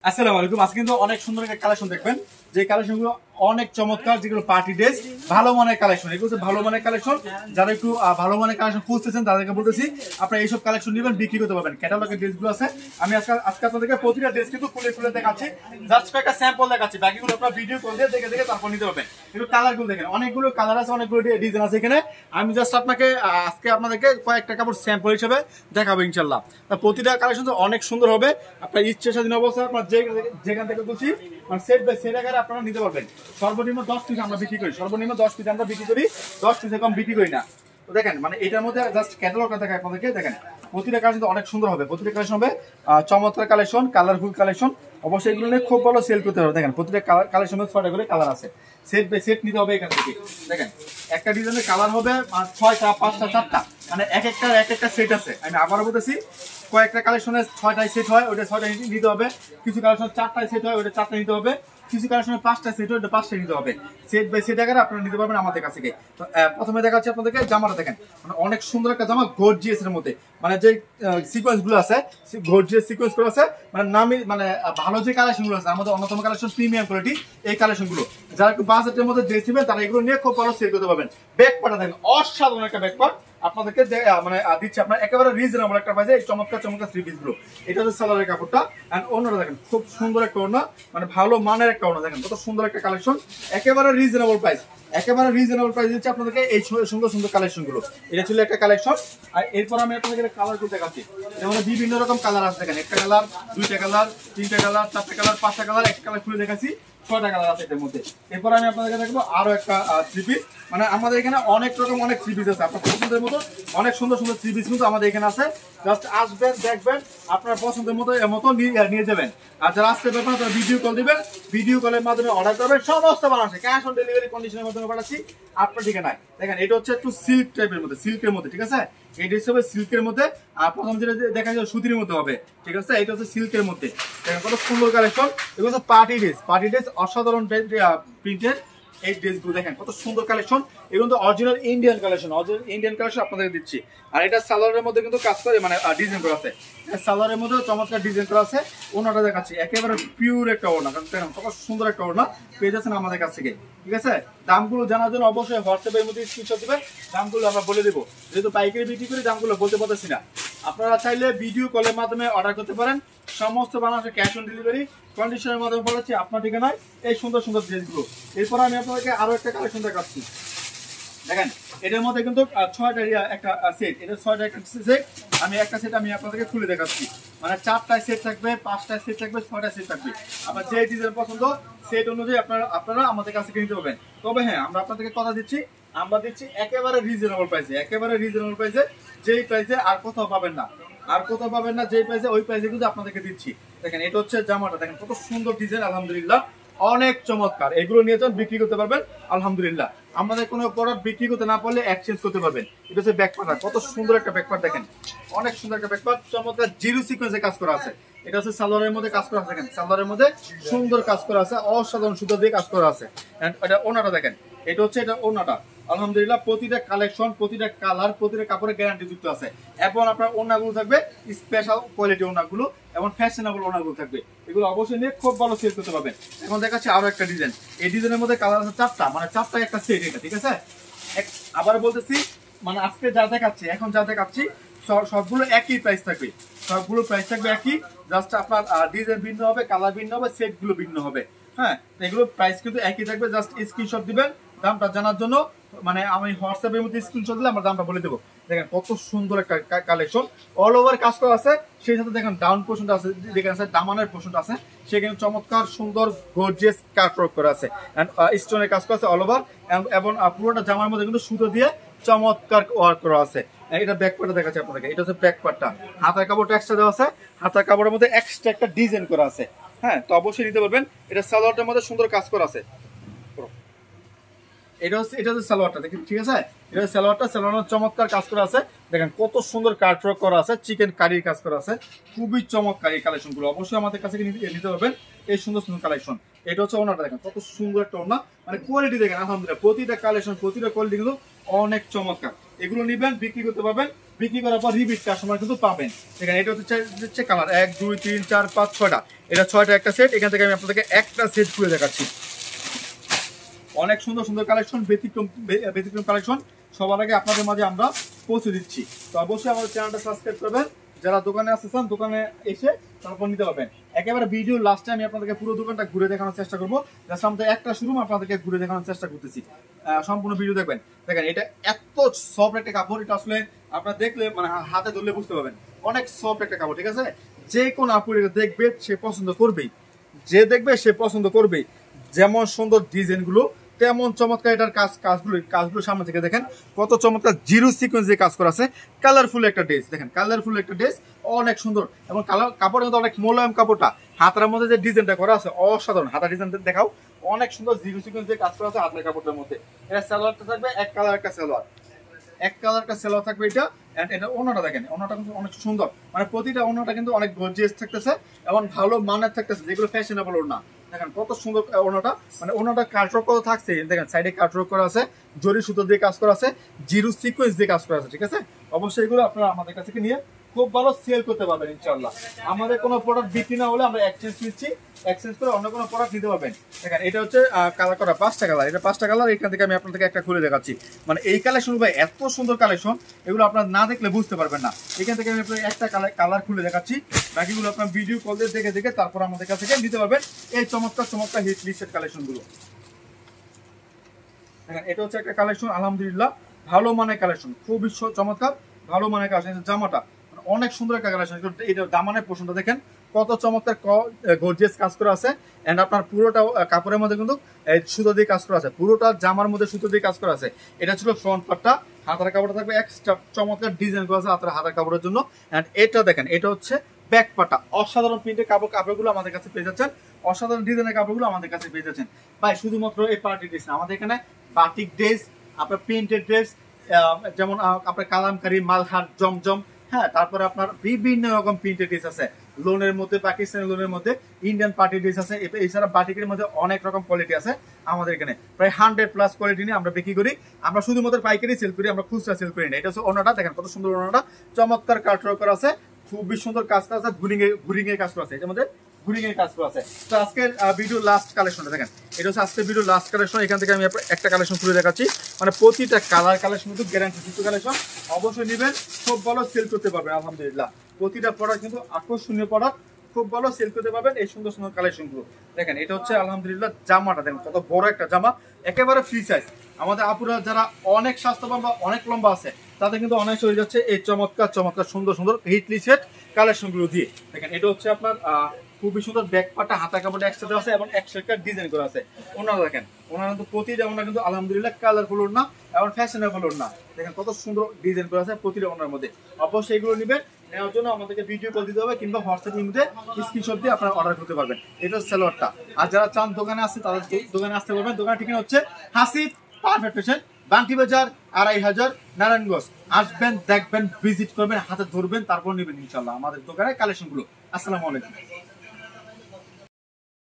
আসসালামু আলাইকুম। আজকে কিন্তু অনেক সুন্দর একটা কালেকশন দেখবেন, যে কালেকশনগুলো অনেক চমৎকার, যেগুলো পার্টি ড্রেস, ভালো মানের কালেকশন। এগুলো হচ্ছে ভালো মানের কালেকশন। যারা একটু ভালো মানের কালেকশন খুঁজতেছেন তাদেরকে বলতেছি আপনারা এইসব কালেকশন নেবেন, বিক্রি করতে পারবেন। ক্যাটালগের ড্রেসগুলো আছে, আমি আজকে আপনাদেরকে প্রতিটা ড্রেস কিন্তু খুলে খুলে দেখাচ্ছি, জাস্ট কয়েকটা স্যাম্পল দেখাচ্ছি। বাকিগুলো আপনারা ভিডিও কল দিয়ে দেখে দেখে তারপর নিতে পারবেন। কিন্তু কালারগুলো দেখেন, অনেকগুলো কালার আছে, অনেকগুলো ডিজাইন আছে এখানে। আমি জাস্ট আজকে আপনাদেরকে কয়েকটা কাপড় স্যাম্পল হিসেবে দেখাবো ইনশাল্লাহ। প্রতিটা কালেকশন অনেক সুন্দর হবে। আপনার ইচ্ছে স্বাধীন অবস্থায় আপনার যেখান থেকে বলছি মানে সেট বাই সেট আকারে আপনারা নিতে পারবেন। সর্বনিম্ন 10 পিস আমরা বিক্রি করি, সর্বনিম্ন 10 পিস আমরা বিক্রি করি, 10 পিসের কম বিক্রি করি না। তো দেখেন, মানে এটার মধ্যে জাস্ট ক্যাটালগটা দেখায় আপনাদেরকে। দেখেন প্রতিটা কালেকশন অনেক সুন্দর হবে, প্রতিটা কালেকশন হবে চমৎকার কালেকশন, কালারফুল কালেকশন। অবশ্যই এগুলো নিয়ে খুব ভালো সেল করতে হবে। দেখেন প্রতিটা কালেকশনের 6টা করে কালার আছে, সেট বাই সেট নিতে হবে এখান থেকে। দেখেন একটা ডিজাইনের কালার হবে 6টা 5টা 4টা, মানে এক একটা সেট আছে। আমি আবারও বলতেছি, কয়েকটা কালেকশনে 6টায় সেট হয়, ওটা 6টায় নিতে হবে। কিছু কালেকশন 4টায় সেট হয়, ওটা 4টা নিতে হবে। কিছু কালেকশনে 5টা সেট হয়, ওটা 5টা নিতে হবে। সেট বাই সেট আকারে আপনারা নিতে পারবেন আমাদের কাছ থেকে। তো প্রথমে দেখাচ্ছি আপনাদেরকে জামাটা। দেখেন মানে অনেক সুন্দর একটা জামা, গর্জিয়াস এর মধ্যে, মানে যে সিকোয়েন্স গুলো আছে, গর্জিয়াস সিকোয়েন্স গুলো আছে, মানে নামি মানে ভালো যে কালেকশন গুলো আছে, আমাদের অন্যতম কালেকশন প্রিমিয়াম কোয়ালিটি এই কালেকশন গুলো। যারা একটু বাজেটের মধ্যে ড্রেস নেবেন তারা এগুলো নিয়ে খুব ভালো সেল করতে পারবেন। ব্যাকপার্টটা দেখেন, অসাধারণ একটা ব্যাকপার্ট আপনাদেরকে মানে দিচ্ছে আপনার একেবারে রিজনেবল একটা প্রাইসে। এই চমৎকার চমৎকার থ্রি পিস গুলো, এটা হচ্ছে সালোয়ারের কাপড়টা। এন্ড ওড়নাটা দেখেন, খুব সুন্দর একটা ওড়না, মানে ভালো মানের একটা ওড়না। দেখেন কত সুন্দর একটা কালেকশন, একেবারে রিজনেবল প্রাইস, একেবারে রিজনেবল প্রাইস দিচ্ছে আপনাদেরকে এই সুন্দর সুন্দর কালেকশন গুলো। এটা ছিল একটা কালেকশন। আর এরপর আমি আপনাদেরকে কালার গুলো দেখাচ্ছি। যেমন বিভিন্ন রকম কালার আছে। দেখেন একটা কালার, দুইটা কালার, তিনটা কালার, 4টা কালার, 5টা কালার, একটা কালার খুলে দেখাচ্ছি, 6টা কালার আছে এটার মধ্যে। এরপর আমি আপনাদেরকে দেখবো আরো একটা থ্রি পিস। মানে আমাদের এখানে অনেক রকম অনেক থ্রি পিস আছে, আপনার পছন্দের মতো অনেক সুন্দর সুন্দর থ্রি পিস কিন্তু আমাদের এখানে আছে। জাস্ট আসবেন, দেখবেন, আপনার পছন্দের মতো নিয়ে যাবেন। আর যারা আসতে পারবেন তারা ভিডিও কল দিবেন, ভিডিও কলের মাধ্যমে অর্ডার করবেন। সমস্ত বানাচ্ছে ক্যাশ অন ডেলিভারি কন্ডিশনের মাধ্যমে পাঠাচ্ছি আপনার ঠিকানায়। দেখেন এটা হচ্ছে একটু সিল্ক টাইপের মধ্যে, সিল্কের মধ্যে, ঠিক আছে। এই ড্রেস হবে সিল্কের মধ্যে, আর প্রথম যেটা দেখা যায় সুতির মধ্যে হবে, ঠিক আছে। এটা হচ্ছে সিল্কের মধ্যে। দেখেন কত সুন্দর কালেকশন। এগুলো হচ্ছে পার্টি ড্রেস, পার্টি ড্রেস, অসাধারণ প্রিন্টের এই ড্রেসগুলো। দেখেন কত সুন্দর কালেকশন, এগুলো তো original Indian collection, original Indian collection আপনাদের দিচ্ছি। আর এটা সালোয়ারের মধ্যে কিন্তু কাজ করে, মানে ডিজাইন করা আছে, সালোয়ারের মধ্যে চমৎকার ডিজাইন করা আছে। ওনাটা দেখাচ্ছি, একেবারে পিওর একটা ওড়না। দেখেন কত সুন্দর একটা ওড়না পেয়ে যাচ্ছেন আমাদের কাছ থেকে, ঠিক আছে। দামগুলো জানার জন্য অবশ্যই হোয়াটসঅ্যাপের মধ্যে স্ক্রিনশট দিবেন, দামগুলো আমরা বলে দেবো। যেহেতু পাইকারি বিক্রি করে দামগুলো বলতে পারতেছি না। আপনারা চাইলে ভিডিও কলের মাধ্যমে অর্ডার করতে পারেন, সমস্ত বাংলাদেশে ক্যাশ অন ডেলিভারি কন্ডিশনের মাধ্যমে বলেছি আপনার ঠিকানায় এই সুন্দর সুন্দর ড্রেসগুলো। এরপর আমি আপনাদেরকে আরো একটা কালেকশন দেখাচ্ছি। দেখেন এটার মধ্যে কিন্তু 6টা একটা সেট, এটা 6টা একটা সেট। আমি একটা সেট আমি আপনাদেরকে খুলে দেখাচ্ছি, মানে 4টায় সেট থাকবে, 5টায় সেট থাকবে, 6টায় সেট থাকবে। আবার যে ডিজাইন পছন্দ সেট অনুযায়ী আপনারা আমাদের কাছে কিনতে পারবেন। তবে হ্যাঁ, আমরা আপনাদেরকে কথা দিচ্ছি, আমরা দিচ্ছি একেবারে রিজনেবল প্রাইসে, একেবারে রিজনেবল প্রাইসে, যেই প্রাইসে আর কোথাও পাবেন না, আর কোথাও পাবেন না, যেই প্রাইসে ওই প্রাইসে কিন্তু আপনাদেরকে দিচ্ছি। দেখেন এটা হচ্ছে জামাটা, দেখেন কত সুন্দর ডিজাইন, আলহামদুলিল্লাহ অনেক চমৎকার। এগুলো নিয়ে যান, বিক্রি করতে পারবেন আলহামদুলিল্লাহ। আমাদের কোনো প্রোডাক্ট বিক্রি করতে না পারলে এক্সচেঞ্জ করতে পারবেন। এটা হচ্ছে ব্যাকপার্ট, কত সুন্দর একটা ব্যাকপার্ট। দেখেন অনেক সুন্দর একটা ব্যাকপার্ট, চমৎকার জিরো সিকোয়েন্সে কাজ করা আছে। এটা হচ্ছে সালোয়ারের মধ্যে কাজ করা আছে। দেখেন সালোয়ারের মধ্যে সুন্দর কাজ করা আছে, অসাধারণ সুতা দিয়ে কাজ করা আছে। এটা ওনাটা দেখেন, এটা হচ্ছে এটা ওনাটা, আলহামদুলিল্লাহ প্রতিটা কালেকশন, প্রতিটা কালার, প্রতিটা কাপড়ের গ্যারান্টি যুক্ত আছে। এবং আপনার ওড়নাগুলো থাকবে স্পেশাল কোয়ালিটি ওড়নাগুলো, এবং ফ্যাশনেবল ওড়নাগুলো থাকবে। এগুলো অবশ্যই নিয়ে খুব ভালো সেল করতে পারবেন। এখন দেখাচ্ছি আরো একটা ডিজাইন। এই ডিজাইনের মধ্যে কালার আছে 4টা, মানে 4টা একটা সেট এটা, ঠিক আছে। আবার বলতেছি, মানে আজকে যা দেখাচ্ছি, এখন যা দেখাচ্ছি সবগুলো একই প্রাইস থাকবে, সবগুলো প্রাইস থাকবে একই। জাস্ট আপনার ডিজাইন ভিন্ন হবে, কালার ভিন্ন হবে, সেট গুলো ভিন্ন হবে। হ্যাঁ, এগুলো প্রাইস কিন্তু একই থাকবে। জাস্ট স্ক্রিনশট দিবেন দামটা জানার জন্য, মানে আমি হোয়াটসঅ্যাপের মধ্যে স্ক্রিনশট দিলে আমরা দামটা বলে দেবো। দেখেন কত সুন্দর একটা কালেকশন, অল ওভার কাজ করা আছে। সেই সাথে দেখেন ডাউন পোর্শনটা আছে, দেখেন আছে দামানের পোর্শনটা আছে, সেখানে চমৎকার সুন্দর গর্জিয়াস কাট ওয়ার্ক করা আছে, এন্ড স্টোনের কাজ করা আছে অল ওভার। এবং পুরোটা জামার মধ্যে কিন্তু সুতো দিয়ে চমৎকার ওয়ার্ক করা আছে। এটা ব্যাক পার্টটা দেখাচ্ছি আপনাদেরকে, এটা হচ্ছে ব্যাক পার্টটা। হাতার কাপড়টা এক্সট্রা দেওয়া আছে, হাতার কাপড়ের মধ্যে এক্সট্রা একটা ডিজাইন করা আছে। হ্যাঁ, তো অবশ্যই নিতে পারবেন। এটা সালোয়ারটার মধ্যে সুন্দর কাজ করা আছে। এটা হচ্ছে সালোয়ারটা, দেখেন, ঠিক আছে। এটা সালোয়ারটা, সালোয়ার চমৎকার কাজ করা আছে। দেখেন কত সুন্দর কাট ওয়ার্ক করা আছে, চিকেন কারির কাজ করা আছে। খুবই চমৎকার এই কালেকশন গুলো, অবশ্যই আমাদের কাছে নিতে পারবেন এই সুন্দর সুন্দর কালেকশন। এটা হচ্ছে ওনাটা, দেখেন কত সুন্দর একটা ওনা, মানে কোয়ালিটি দেখেন আলহামদুলিল্লাহ, প্রতিটা কালেকশন, প্রতিটা কোয়ালিটি কিন্তু অনেক চমৎকার। এগুলো নিবেন, বিক্রি করতে পারবেন বিক্রি করার পর রিপিট কাস্টমার কিন্তু পাবেন। দেখেন এটা হচ্ছে কালার 1 2 3 4 5 6টা, এটা 6টা একটা সেট। এখান থেকে আমি আপনাদেরকে একটা সেট খুলে দেখাচ্ছি। অনেক সুন্দর সুন্দর কালেকশন, ব্যতিক্রম কালেকশন সবার আগে আপনাদের মাঝে আমরা পৌঁছে দিচ্ছি। তো অবশ্যই আমাদের চ্যানেলটা সাবস্ক্রাইব করবেন। যারা দোকানে আসতে চান দোকানে এসে তারপর নিতে পারবেন। একেবারে ভিডিও লাস্টে আমি আপনাদেরকে পুরো দোকানটা ঘুরে দেখানোর চেষ্টা করবো। জাস্ট আমাদের একটা শোরুম আপনাদেরকে ঘুরে দেখানোর চেষ্টা করতেছি, সম্পূর্ণ ভিডিও দেখবেন। দেখেন এটা এত সফট একটা কাপড়, এটা আসলে আপনারা দেখলে মানে হাতে ধরলে বুঝতে পারবেন অনেক সফট একটা কাপড়, ঠিক আছে। যে কোন আপু এটা দেখবে সে পছন্দ করবেই, যে দেখবে সে পছন্দ করবেই। যেমন সুন্দর ডিজাইনগুলো তেমন চমৎকার এটার কাজগুলো সামনে থেকে দেখেন কত চমৎকার জিরো সিকোয়েন্স দিয়ে কাজ করা আছে। কালারফুল একটা ড্রেস, দেখেন কালারফুল একটা ড্রেস, অনেক সুন্দর এবং কাপড়ের মধ্যে অনেক মোলায়েম কাপড়টা। হাতার মধ্যে যে ডিজাইনটা করা আছে অসাধারণ, হাতার ডিজাইন দেখাও, অনেক সুন্দর জিরো সিকোয়েন্স দিয়ে কাজ করা আছে হাতের কাপড়টার মধ্যে। এটা সালোয়ারটা থাকবে এক কালার একটা সালোয়ার থাকবে এটা। এন্ড এটা ওনাটা দেখেন, ওনাটা কিন্তু অনেক সুন্দর, মানে প্রতিটা ওনাটা কিন্তু অনেক গর্জিয়াস থাকতেছে এবং ভালো মানের থাকতেছে, যেগুলো ফ্যাশনেবল ওনা। দেখেন কত সুন্দর ওনাটা, মানে ওনাটা কাটওয়ার্ক করা থাকছে, দেখেন সাইডে কাটওয়ার্ক করা আছে, জরি সুতো দিয়ে কাজ করা আছে, জিরো সিকোয়েন্স দিয়ে কাজ করা আছে, ঠিক আছে। অবশ্যই এগুলো আপনারা আমাদের কাছ থেকে নিয়ে খুব ভালো সেল করতে পারবেন ইনশাআল্লাহ। আমাদের কোনো প্রোডাক্ট বিক্রি না হলে আমরা এক্সচেঞ্জ নিচ্ছি, এক্সচেঞ্জ করে অন্য কোনো প্রোডাক্ট নিতে পারবেন। দেখেন এটা হচ্ছে কালার করা 5টা কালার, এটা 5টা কালার। এখান থেকে আমি আপনাদেরকে একটা খুলে দেখাচ্ছি। মানে এই কালেকশন ভাই এত সুন্দর কালেকশন, এগুলো আপনারা না দেখলে বুঝতে পারবেন না। এখান থেকে আমি আপনাকে একটা কালার খুলে দেখাচ্ছি, বাকিগুলো আপনার ভিডিও কল দিয়ে দেখে তারপর আমাদের কাছ থেকে নিতে পারবেন এই চমৎকার হিট লিস্টেড কালেকশনগুলো। দেখেন এটা হচ্ছে একটা কালেকশন, আলহামদুলিল্লাহ ভালো মানের কালেকশন, খুবই চমৎকার ভালো মানের কালেকশন। জামাটা অনেক সুন্দর একটা কালেকশন, এটা দামানের পোর্শনটা দেখেন কত চমৎকার গর্জিয়াস কাজ করা আছে। এন্ড আপনার পুরোটা কাপড়ের মধ্যে কিন্তু সুতো দিয়ে কাজ করা আছে, পুরোটা জামার মধ্যে সুতো দিয়ে কাজ করা আছে। এটা ছিল ফ্রন্ট পার্টটা, হাতার কাপড়টা থাকবে এক্সট্রা চমৎকার ডিজাইন করা আছে হাতার কাপড়ের জন্য। এন্ড এটা দেখেন এটা হচ্ছে ব্যাক পার্টটা, অসাধারণ প্রিন্টের কাপড়গুলো আমাদের কাছে পেয়ে যাচ্ছেন, অসাধারণ ডিজাইনের কাপড়গুলো আমাদের কাছে পেয়ে যাচ্ছেন ভাই। শুধুমাত্র এই পার্টি ড্রেস না, আমাদের এখানে বাটিক ড্রেস, আপনার প্রিন্টেড ড্রেস, যেমন আপনার কালামকারী, মালহার, জমজম, হ্যাঁ, তারপরে আপনার বিভিন্ন রকম প্রিন্টেড ড্রেস আছে, লোনের মধ্যে, পাকিস্তানি লোনের মধ্যে, ইন্ডিয়ান পার্টি ড্রেস আছে। এছাড়া বাটিকের মধ্যে অনেক রকম কোয়ালিটি আছে আমাদের এখানে, প্রায় 100+ কোয়ালিটি নিয়ে আমরা বিক্রি করি। আমরা শুধুমাত্র পাইকারি সেল করি, আমরা খুচরা সেল করি না। এটা হচ্ছে ওনাটা, দেখেন কত সুন্দর ওনাটা, চমৎকার কাটওয়ার্ক করা আছে, খুবই সুন্দর কাজ আছে, গুরিং এর কাজ করা আছে, এর মধ্যে গুরিং এর কাজ করা আছে। তো আজকের ভিডিও লাস্ট কালেকশনটা দেখেন, এটা হচ্ছে আজকের ভিডিও লাস্ট কালেকশন। এখান থেকে আমি একটা কালেকশন খুলে দেখাচ্ছি, মানে প্রতিটা কালেকশন কিন্তু গ্যারান্টি যুক্ত কালেকশন, অবশ্যই নেবেন, খুব ভালো সেল করতে পারবেন আলহামদুলিল্লাহ। প্রতিটা প্রোডাক্ট কিন্তু আকর্ষণীয় প্রোডাক্ট, খুব ভালো সেল করতে পারবেন এই সুন্দর সুন্দর কালেকশন গুলো। দেখেন এটা হচ্ছে আলহামদুলিল্লাহ জামাটা, দেখেন কত বড় একটা জামা, একেবারে ফ্রি সাইজ। আমাদের আপুরা যারা অনেক স্বাস্থ্যবান বা অনেক লম্বা আছে তাদের কিন্তু অনেক হয়ে যাচ্ছে এই চমৎকার সুন্দর হিটলি সেট কালেকশন গুলো দিয়ে। দেখেন এটা হচ্ছে আপনার খুবই সুন্দর ব্যাক পার্টটা, হাতা কাপড়টা একসাথে আছে এবং একসাথে ডিজাইন করা আছে। ওনারা দেখেন, ওনারা কিন্তু প্রতিটা ওনারা কিন্তু আলহামদুলিল্লাহ কালারফুল না এবং ফ্যাশনেবল না, দেখেন কত সুন্দর ডিজাইন করা আছে প্রতিটা ওনার মধ্যে। অবশ্যই এগুলো নেবেন, নেওয়ার জন্য আমাদেরকে ভিডিও কল দিতে হবে কিংবা হোয়াটসঅ্যাপ ইমেলে স্ক্রিনশট দিয়ে আপনারা অর্ডার করতে পারবেন। এটা হচ্ছে সালোয়ারটা। আর যারা চান দোকানে আসছে তাদের দোকানে আসতে পারবেন। দোকানের ঠিকানা হচ্ছে হাসিব পারফেক্ট ফ্যাশন, বান্টি বাজার, 2500 নারায়ণগঞ্জ। আসবেন, দেখবেন, ভিজিট করবেন, হাতে ধরবেন, তারপর নেবেন ইনশাআল্লাহ আমাদের দোকানের কালেকশনগুলো। আসসালামু আলাইকুম।